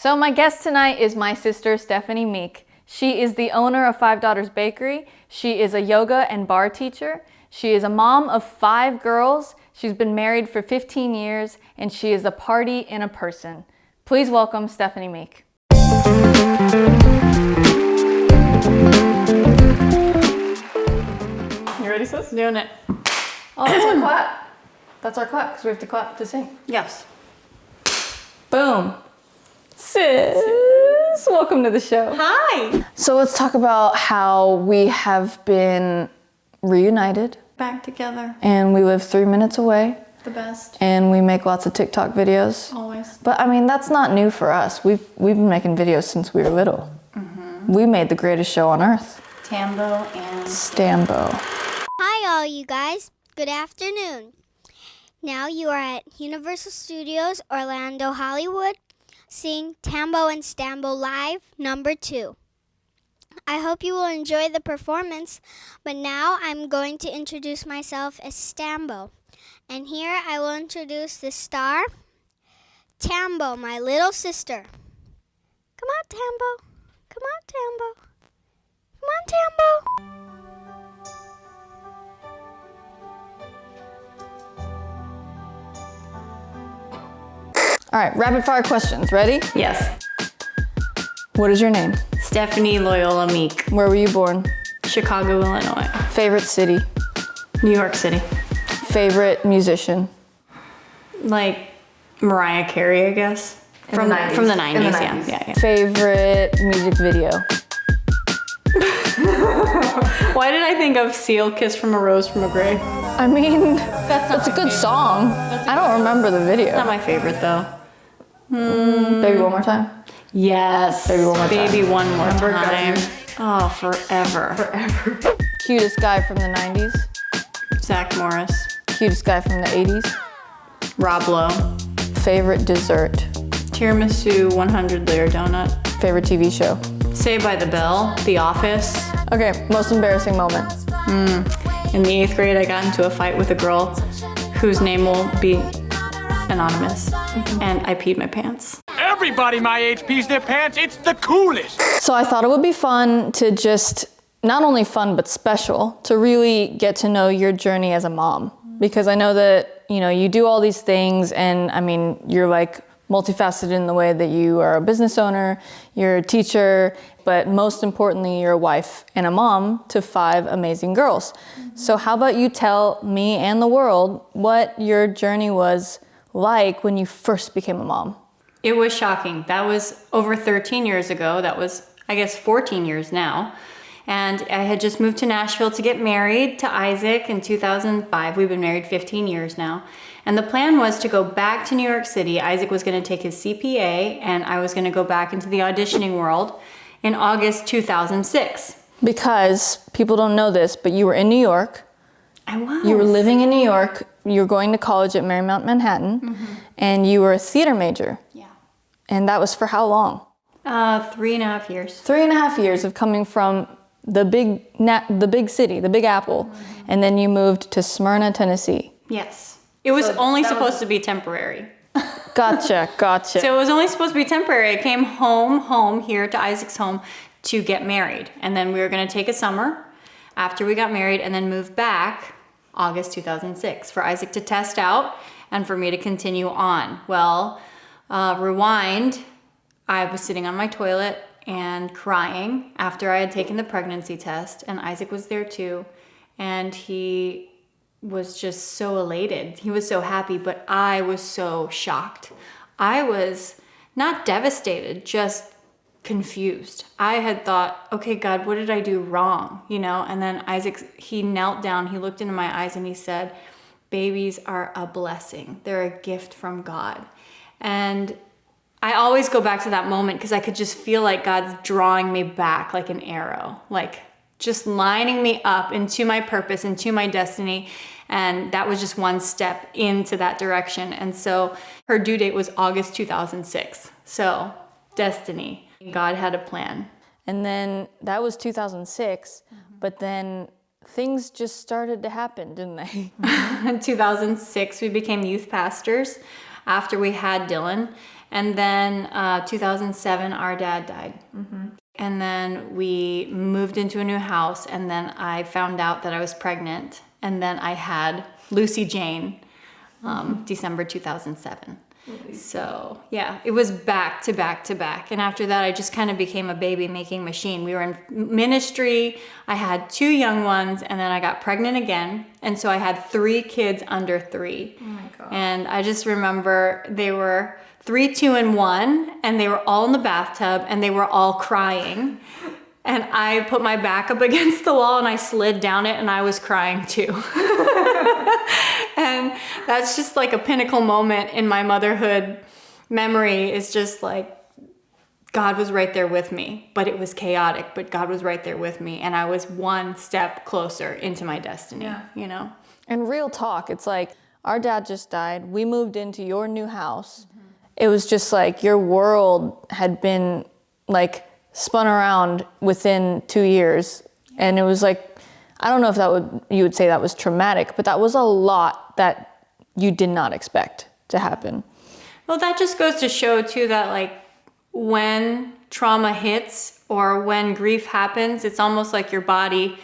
So my guest tonight is my sister, Stephanie Meek. She is the owner of Five Daughters Bakery. She is a yoga and bar teacher. She is a mom of 5 girls. She's been married for 15 years, and she is a party in a person. Please welcome Stephanie Meek. You ready, sis? Doing it. Oh, that's our clap. That's our clap, because we have to clap to sing. Yes. Boom. Sis, welcome to the show. Hi. So let's talk about how we have been reunited. Back together. And we live 3 minutes away. The best. And we make lots of TikTok videos. Always. But I mean, that's not new for us. We've been making videos since we were little. Mm-hmm. We made the greatest show on earth. Tambo and Stambo. Hi all you guys. Good afternoon. Now you are at Universal Studios Orlando Hollywood seeing Tambo and Stambo Live #2. I hope you will enjoy the performance, but now I'm going to introduce myself as Stambo. And here I will introduce the star, Tambo, my little sister. Come on, Tambo. Come on, Tambo. Come on, Tambo. All right, rapid fire questions. Ready? yes. What is your name? Stephanie Loyola Meek. Where were you born? Chicago, Illinois. Favorite city? New York City. Favorite musician? Like Mariah Carey, I guess. From the 90s. Yeah. Favorite music video? Why did I think of Seal, Kiss from a Rose from a Grave? I mean, that's a good song. I don't remember the video. Not my favorite though. Baby, one more time. Yes. Baby, one more time. Baby, one more Remember, time. guys? Oh, forever. Forever. Cutest guy from the 90s. Zach Morris. Cutest guy from the 80s. Rob Lowe. Favorite dessert. Tiramisu 100 layer donut. Favorite TV show. Saved by the Bell. The Office. Okay, most embarrassing moment. In the 8th grade, I got into a fight with a girl whose name will be anonymous, and I peed my pants. Everybody my age pees their pants. It's the coolest. So I thought it would be fun to just, not only fun, but special, to really get to know your journey as a mom. Because I know that, you do all these things, and I mean, you're like multifaceted in the way that you are a business owner, you're a teacher, but most importantly, you're a wife and a mom to 5 amazing girls. So how about you tell me and the world what your journey was like when you first became a mom? It was shocking. That was over 13 years ago. That was, I guess, 14 years now. And I had just moved to Nashville to get married to Isaac in 2005. We've been married 15 years now. And the plan was to go back to New York City. Isaac was going to take his CPA, and I was going to go back into the auditioning world in August 2006. Because people don't know this, but you were in New York. I was. You were living in New York. You were going to college at Marymount, Manhattan, and you were a theater major. Yeah. And that was for how long? 3.5 years. 3.5 years of coming from the big city, the Big Apple, and then you moved to Smyrna, Tennessee. Yes. It was only supposed to be temporary. Gotcha. So it was only supposed to be temporary. I came home here to Isaac's home to get married. And then we were going to take a summer after we got married and then move back August 2006 for Isaac to test out and for me to continue on. Well, rewind, I was sitting on my toilet and crying after I had taken the pregnancy test, and Isaac was there too. And he was just so elated. He was so happy, but I was so shocked. I was not devastated, just confused. I had thought, okay, God, what did I do wrong? And then Isaac, he knelt down, he looked into my eyes and he said, babies are a blessing. They're a gift from God. And I always go back to that moment because I could just feel like God's drawing me back like an arrow, like just lining me up into my purpose, into my destiny. And that was just one step into that direction. And so her due date was August 2006. So destiny. God had a plan. And then that was 2006, but then things just started to happen, didn't they? In 2006, we became youth pastors after we had Dylan. And then 2007, our dad died. And then we moved into a new house, and then I found out that I was pregnant, and then I had Lucy Jane, December 2007. So yeah, it was back to back to back. And after that, I just kind of became a baby making machine. We were in ministry. I had 2 young ones, and then I got pregnant again. And so I had 3 kids under 3. Oh my God. And I just remember they were 3, 2, and 1, and they were all in the bathtub, and they were all crying. And I put my back up against the wall, and I slid down it, and I was crying too. And that's just like a pinnacle moment in my motherhood memory, is just like God was right there with me, but it was chaotic, but God was right there with me. And I was one step closer into my destiny, you know? And real talk, it's like our dad just died. We moved into your new house. It was just like your world had been like spun around within 2 years. And it was like, I don't know if you would say that was traumatic, but that was a lot that you did not expect to happen. Well, that just goes to show too that like when trauma hits or when grief happens, it's almost like your body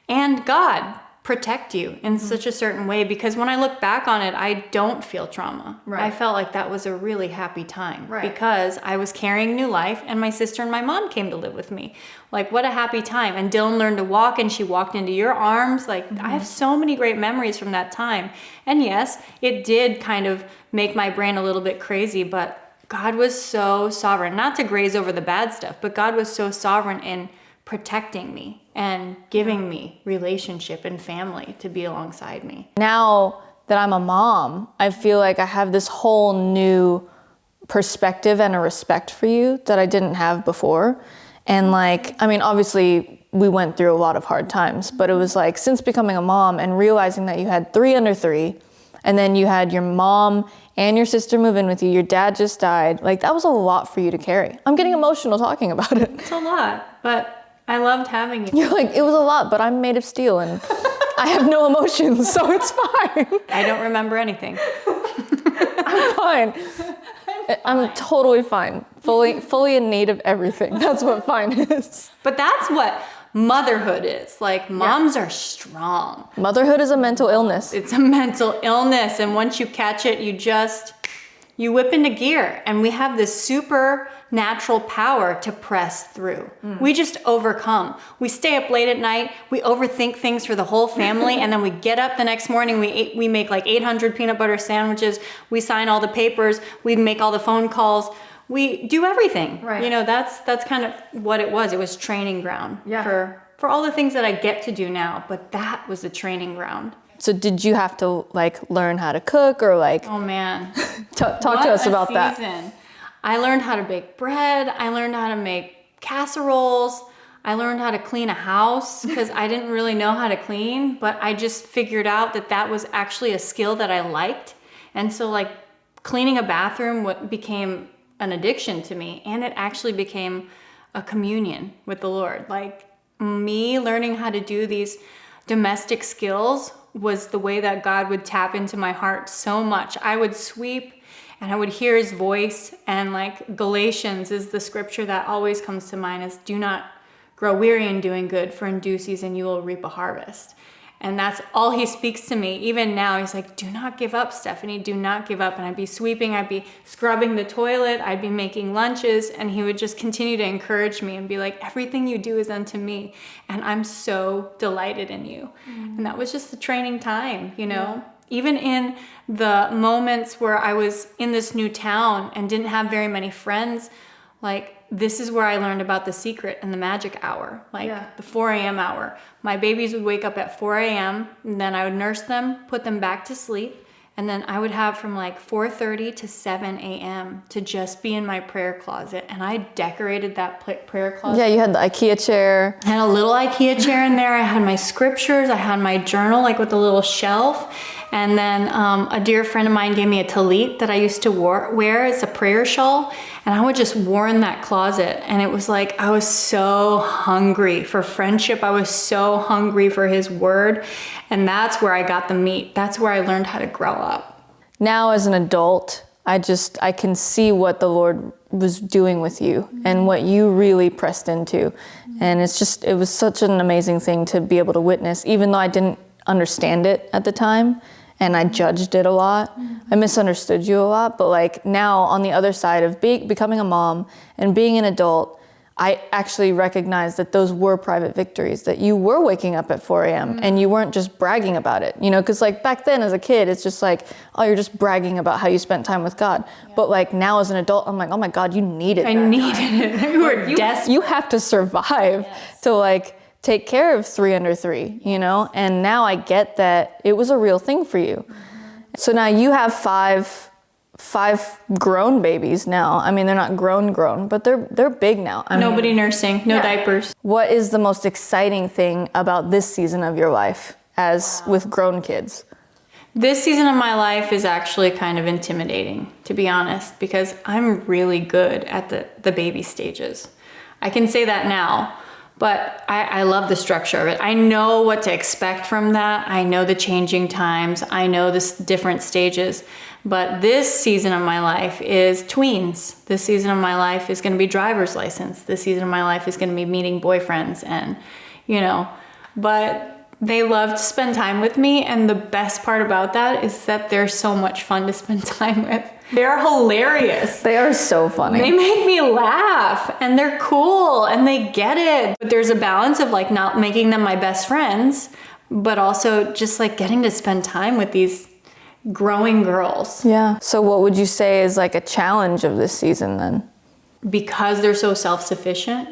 and God protect you in such a certain way, because when I look back on it, I don't feel trauma. Right. I felt like that was a really happy time, Right. because I was carrying new life, and my sister and my mom came to live with me. Like, what a happy time. And Dylan learned to walk, and she walked into your arms. Like, I have so many great memories from that time. And yes, it did kind of make my brain a little bit crazy, but God was so sovereign. Not to graze over the bad stuff, but God was so sovereign in protecting me and giving me relationship and family to be alongside me. Now that I'm a mom, I feel like I have this whole new perspective and a respect for you that I didn't have before. And like, I mean, obviously we went through a lot of hard times, but it was like, since becoming a mom and realizing that you had 3 under 3, and then you had your mom and your sister move in with you, your dad just died, like that was a lot for you to carry. I'm getting emotional talking about it. It's a lot, but I loved having you. You're like, it was a lot, but I'm made of steel and I have no emotions, so it's fine. I don't remember anything. I'm fine. I'm totally fine. Fully in need of everything. That's what fine is. But that's what motherhood is. Like, moms are strong. Motherhood is a mental illness. It's a mental illness. And once you catch it, you whip into gear. And we have this supernatural power to press through. We just overcome. We stay up late at night. We overthink things for the whole family. And then we get up the next morning. We make like 800 peanut butter sandwiches. We sign all the papers. We make all the phone calls. We do everything. Right. You know, that's kind of what it was. It was training ground for all the things that I get to do now. But that was the training ground. So did you have to like learn how to cook or like, Oh man. talk to us about that. I learned how to bake bread. I learned how to make casseroles. I learned how to clean a house because I didn't really know how to clean, but I just figured out that that was actually a skill that I liked. And so like cleaning a bathroom became an addiction to me, and it actually became a communion with the Lord. Like me learning how to do these domestic skills was the way that God would tap into my heart so much. I would sweep and I would hear his voice, and like Galatians is the scripture that always comes to mind, is do not grow weary in doing good, for in due season you will reap a harvest. And that's all he speaks to me. Even now, he's like, do not give up, Stephanie, do not give up. And I'd be sweeping, I'd be scrubbing the toilet, I'd be making lunches, and he would just continue to encourage me and be like, everything you do is unto me, and I'm so delighted in you. And that was just the training time, you know? Even in the moments where I was in this new town and didn't have very many friends, like this is where I learned about the secret and the magic hour, like the 4 a.m. hour. My babies would wake up at 4 a.m. and then I would nurse them, put them back to sleep. And then I would have from like 4:30 to 7 a.m. to just be in my prayer closet. And I decorated that prayer closet. Yeah, you had the IKEA chair. I had a little IKEA chair in there. I had my scriptures. I had my journal, like with a little shelf. And then a dear friend of mine gave me a tallit that I used to wear. It's a prayer shawl. And I would just warm that closet. And it was like, I was so hungry for friendship. I was so hungry for his word. And that's where I got the meat. That's where I learned how to grow up. Now as an adult, I can see what the Lord was doing with you and what you really pressed into. And it was such an amazing thing to be able to witness, even though I didn't understand it at the time and I judged it a lot. I misunderstood you a lot, but like now on the other side of becoming a mom and being an adult, I actually recognized that those were private victories, that you were waking up at 4 a.m. and you weren't just bragging about it, because like back then as a kid, it's just like, oh, you're just bragging about how you spent time with God. Yeah. But like now as an adult, I'm like, oh my God, you needed it. I needed it. You were desperate. You have to survive to like take care of 3 under 3, And now I get that it was a real thing for you. So now you have five grown babies now. I mean, they're not grown, but they're big now. Nobody nursing, no diapers. What is the most exciting thing about this season of your life with grown kids? This season of my life is actually kind of intimidating, to be honest, because I'm really good at the baby stages. I can say that now, but I love the structure of it. I know what to expect from that. I know the changing times. I know the different stages. But this season of my life is tweens. This season of my life is going to be driver's license. This season of my life is going to be meeting boyfriends and, but they love to spend time with me. And the best part about that is that they're so much fun to spend time with. They're hilarious. They are so funny. They make me laugh and they're cool and they get it. But there's a balance of like not making them my best friends, but also just like getting to spend time with these growing girls. Yeah. So what would you say is like a challenge of this season then? Because they're so self-sufficient,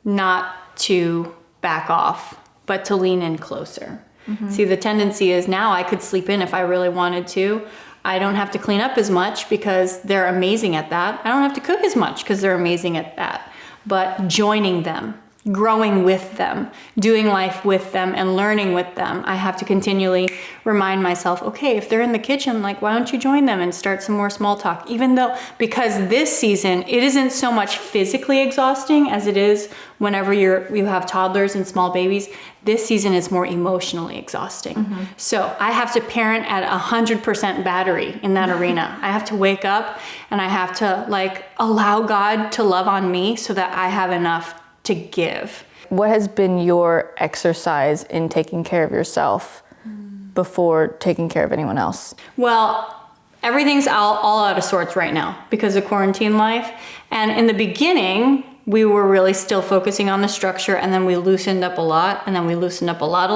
not to back off, but to lean in closer. Mm-hmm. See, the tendency is now I could sleep in if I really wanted to. I don't have to clean up as much because they're amazing at that. I don't have to cook as much because they're amazing at that. But joining them, growing with them, doing life with them and learning with them, I have to continually remind myself, okay, if they're in the kitchen, like, why don't you join them and start some more small talk? Even though, because this season, it isn't so much physically exhausting as it is whenever you have toddlers and small babies. This season is more emotionally exhausting. Mm-hmm. So I have to parent at 100% battery in that arena. I have to wake up and I have to like allow God to love on me so that I have enough to give. What has been your exercise in taking care of yourself before taking care of anyone else? Well, everything's all out of sorts right now because of quarantine life. And in the beginning, we were really still focusing on the structure, and then we loosened up a lot, and then we loosened up a lot.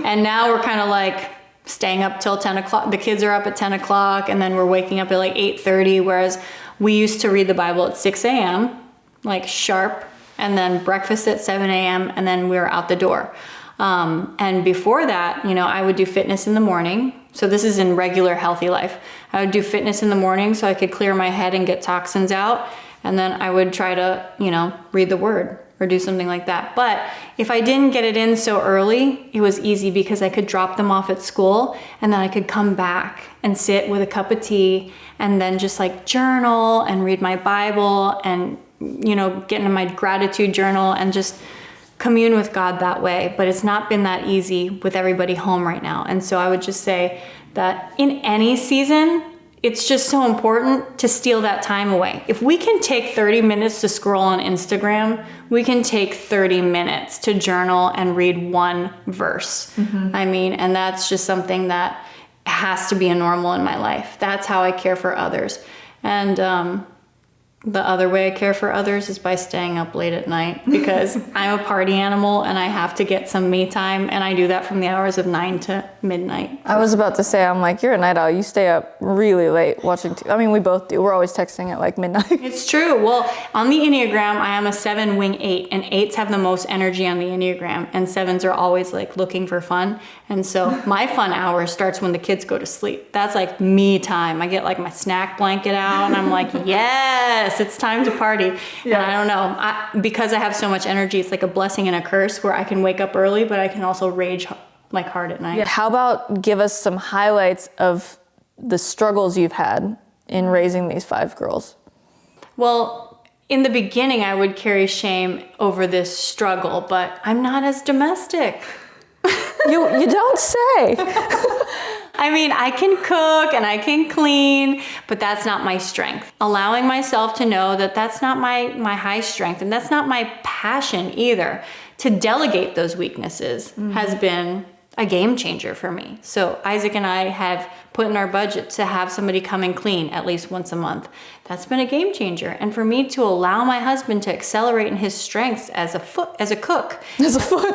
And now we're kind of like staying up till 10 o'clock. The kids are up at 10 o'clock, and then we're waking up at like 8:30, whereas we used to read the Bible at 6 a.m., like sharp, and then breakfast at 7 a.m., and then we were out the door. And before that, I would do fitness in the morning. So this is in regular healthy life. I would do fitness in the morning so I could clear my head and get toxins out. And then I would try to, read the word or do something like that. But if I didn't get it in so early, it was easy because I could drop them off at school and then I could come back and sit with a cup of tea and then just like journal and read my Bible and, get into my gratitude journal and just commune with God that way. But it's not been that easy with everybody home right now. And so I would just say that in any season, it's just so important to steal that time away. If we can take 30 minutes to scroll on Instagram, we can take 30 minutes to journal and read one verse. Mm-hmm. And that's just something that has to be a normal in my life. That's how I care for others. And the other way I care for others is by staying up late at night because I'm a party animal and I have to get some me time, and I do that from the hours of 9 to midnight. I was about to say, I'm like, you're a night owl. You stay up really late watching we both do. We're always texting at like midnight. It's true. Well, on the Enneagram, I am a 7 wing 8, and 8s have the most energy on the Enneagram, and 7s are always like looking for fun. And so my fun hour starts when the kids go to sleep. That's like me time. I get like my snack blanket out and I'm like, yes, it's time to party. Yeah. And I don't know, because I have so much energy, it's like a blessing and a curse where I can wake up early, but I can also rage like hard at night. Yeah. How about give us some highlights of the struggles you've had in raising these 5 girls? Well, in the beginning, I would carry shame over this struggle, but I'm not as domestic. You don't say. I mean, I can cook and I can clean, but that's not my strength. Allowing myself to know that that's not my high strength and that's not my passion either. To delegate those weaknesses has been a game changer for me. So Isaac and I have put in our budget to have somebody come and clean at least once a month. That's been a game changer. And for me to allow my husband to accelerate in his strengths as a cook. As a foot.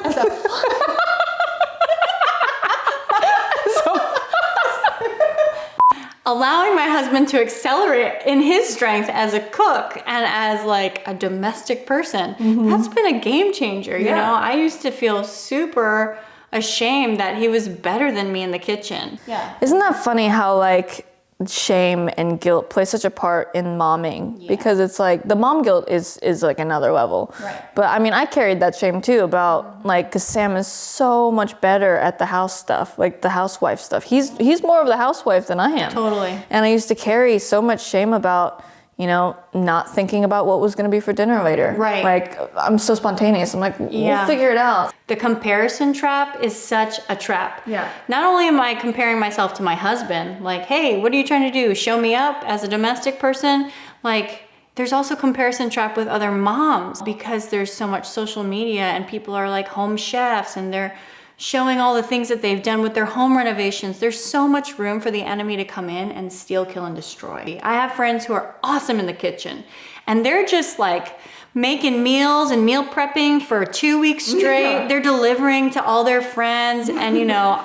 Allowing my husband to accelerate in his strength as a cook and as like a domestic person, that's been a game changer. You know, I used to feel super ashamed that he was better than me in the kitchen. Yeah. Isn't that funny how like shame and guilt play such a part in momming? Because it's like the mom guilt is like another level. Right. But I mean, I carried that shame too about like, cause Sam is so much better at the house stuff, like the housewife stuff. He's more of the housewife than I am. Totally. And I used to carry so much shame about, you know, not thinking about what was going to be for dinner later. Right. Like, I'm so spontaneous. I'm like, we'll figure it out. The comparison trap is such a trap. Yeah. Not only am I comparing myself to my husband, like, hey, what are you trying to do? Show me up as a domestic person? Like, there's also comparison trap with other moms because there's so much social media and people are like home chefs and they're showing all the things that they've done with their home renovations. There's so much room for the enemy to come in and steal, kill, and destroy. I have friends who are awesome in the kitchen and they're just like making meals and meal prepping for 2 weeks straight. Yeah. They're delivering to all their friends. And you know,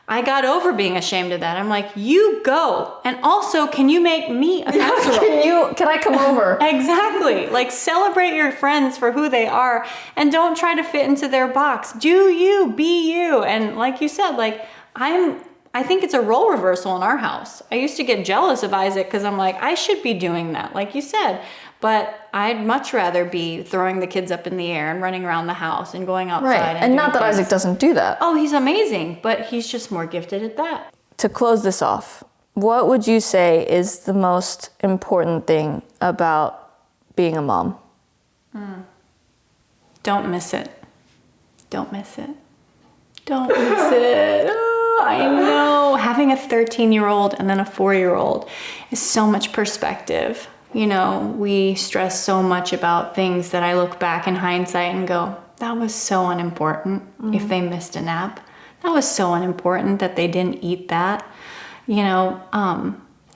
I got over being ashamed of that. I'm like, you go. And also, can you make me a casserole? Can I come over? Exactly. Like, celebrate your friends for who they are and don't try to fit into their box. Do you, be you. And like you said, like, I think it's a role reversal in our house. I used to get jealous of Isaac because I'm like, I should be doing that, like you said. But I'd much rather be throwing the kids up in the air and running around the house and going outside. Right. And not that Isaac doesn't do that. Oh, he's amazing, but he's just more gifted at that. To close this off, what would you say is the most important thing about being a mom? Don't miss it. Don't miss it. Don't miss it. Oh, I know. Having a 13-year-old and then a 4-year-old is so much perspective. You know, we stress so much about things that I look back in hindsight and go, that was so unimportant if they missed a nap. That was so unimportant that they didn't eat that. You know,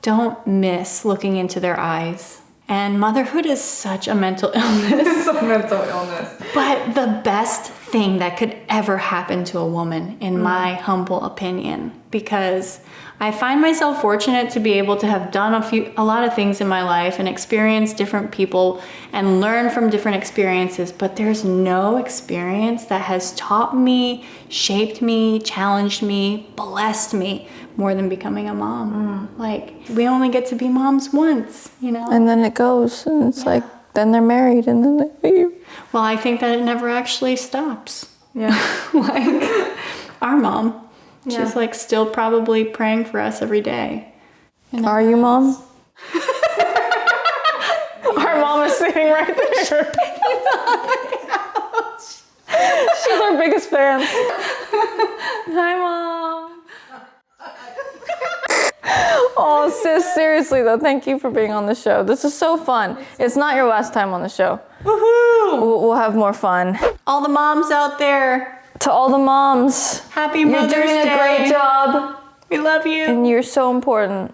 don't miss looking into their eyes. And motherhood is such a mental illness. It's a mental illness. But the best thing that could ever happen to a woman, in my humble opinion, because I find myself fortunate to be able to have done a lot of things in my life and experience different people and learn from different experiences, but there's no experience that has taught me, shaped me, challenged me, blessed me more than becoming a mom. Like, we only get to be moms once, you know? And then it goes, and it's like, then they're married, and then they leave. Well, I think that it never actually stops. Yeah. Like, our mom. She's like still probably praying for us every day. Are you, Mom? Our mom is sitting right there. She's our biggest fan. Hi, Mom. Oh, sis, seriously though, thank you for being on the show. This is so fun. It's not your last time on the show. Woohoo! We'll have more fun. All the moms out there. To all the moms, Happy Mother's Day. You're doing a great job. We love you. And you're so important.